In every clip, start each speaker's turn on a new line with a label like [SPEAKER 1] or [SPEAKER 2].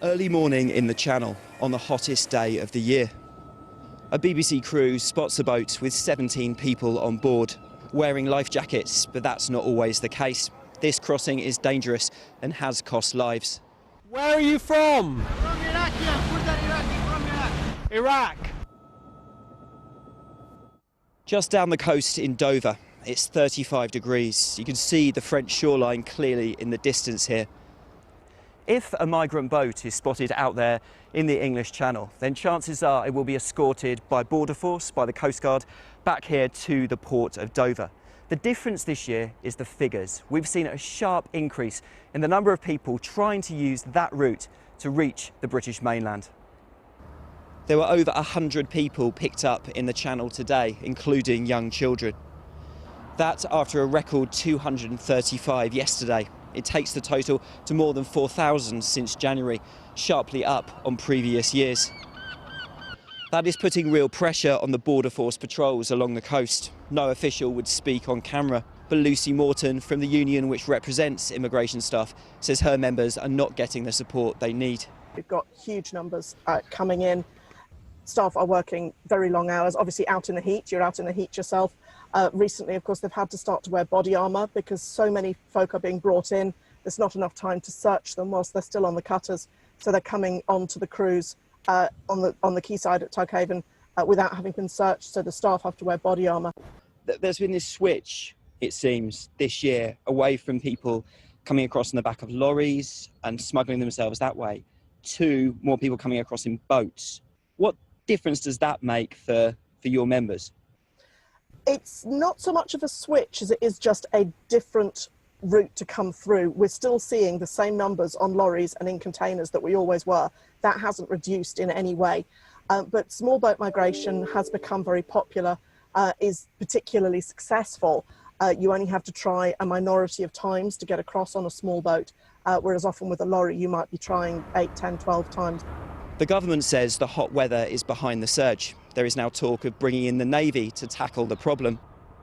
[SPEAKER 1] Early morning in the Channel on the hottest day of the year. A BBC crew spots a boat with 17 people on board, wearing life jackets, but that's not always the case. This crossing is dangerous and has cost lives.
[SPEAKER 2] Where are you from?
[SPEAKER 3] From Iraq, from Iraq.
[SPEAKER 2] Iraq.
[SPEAKER 1] Just down the coast in Dover, it's 35 degrees. You can see the French shoreline clearly in the distance here. If a migrant boat is spotted out there in the English Channel, then chances are it will be escorted by Border Force, by the Coast Guard, back here to the port of Dover. The difference this year is the figures. We've seen a sharp increase in the number of people trying to use that route to reach the British mainland. There were over 100 people picked up in the Channel today, including young children. That after a record 235 yesterday. It takes the total to more than 4,000 since January, sharply up on previous years. That is putting real pressure on the Border Force patrols along the coast. No official would speak on camera, but Lucy Morton from the union which represents immigration staff says her members are not getting the support they need.
[SPEAKER 4] We've got huge numbers coming in. Staff are working very long hours, obviously out in the heat. You're out in the heat yourself. Recently, of course, they've had to start to wear body armour because so many folk are being brought in. There's not enough time to search them whilst they're still on the cutters. So they're coming onto the cruise on the quayside at Tughaven without having been searched. So the staff have to wear body armour.
[SPEAKER 1] There's been this switch, it seems, this year away from people coming across in the back of lorries and smuggling themselves that way to more people coming across in boats. What difference does that make for your members?
[SPEAKER 4] It's not so much of a switch as it is just a different route to come through. We're still seeing the same numbers on lorries and in containers that we always were. That hasn't reduced in any way. But small boat migration has become very popular, is particularly successful. You only have to try a minority of times to get across on a small boat, whereas often with a lorry you might be trying 8, 10, 12 times.
[SPEAKER 1] The government says the hot weather is behind the surge. There is now talk of bringing in the Navy to tackle the problem.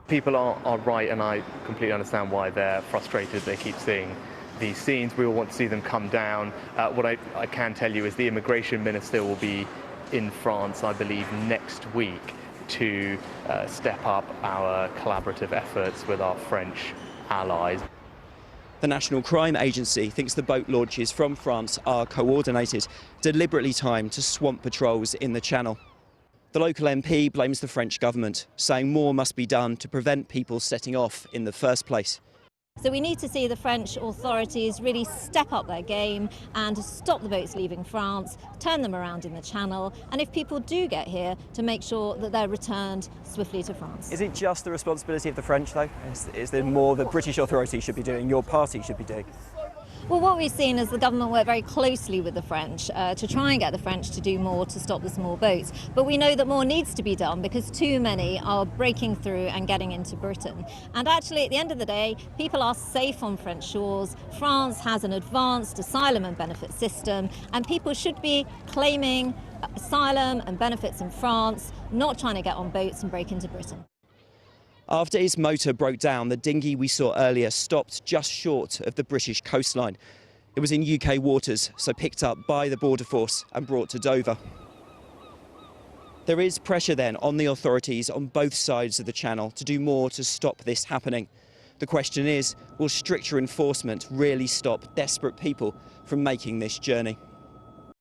[SPEAKER 5] People are right, and I completely understand why they're frustrated. They keep seeing these scenes. We all want to see them come down. What I can tell you is the immigration minister will be in France, I believe, next week to step up our collaborative efforts with our French allies.
[SPEAKER 1] The National Crime Agency thinks the boat launches from France are coordinated, deliberately timed to swamp patrols in the Channel. The local MP blames the French government, saying more must be done to prevent people setting off in the first place.
[SPEAKER 6] So we need to see the French authorities really step up their game and stop the boats leaving France, turn them around in the Channel, and if people do get here, to make sure that they're returned swiftly to France.
[SPEAKER 1] Is it just the responsibility of the French, though? Is there more the British authorities should be doing, your party should be doing?
[SPEAKER 6] Well, what we've seen is the government work very closely with the French to try and get the French to do more to stop the small boats. But we know that more needs to be done because too many are breaking through and getting into Britain. And actually, at the end of the day, people are safe on French shores. France has an advanced asylum and benefit system, and people should be claiming asylum and benefits in France, not trying to get on boats and break into Britain.
[SPEAKER 1] After its motor broke down, the dinghy we saw earlier stopped just short of the British coastline. It was in UK waters, so picked up by the Border Force and brought to Dover. There is pressure then on the authorities on both sides of the Channel to do more to stop this happening. The question is, will stricter enforcement really stop desperate people from making this journey?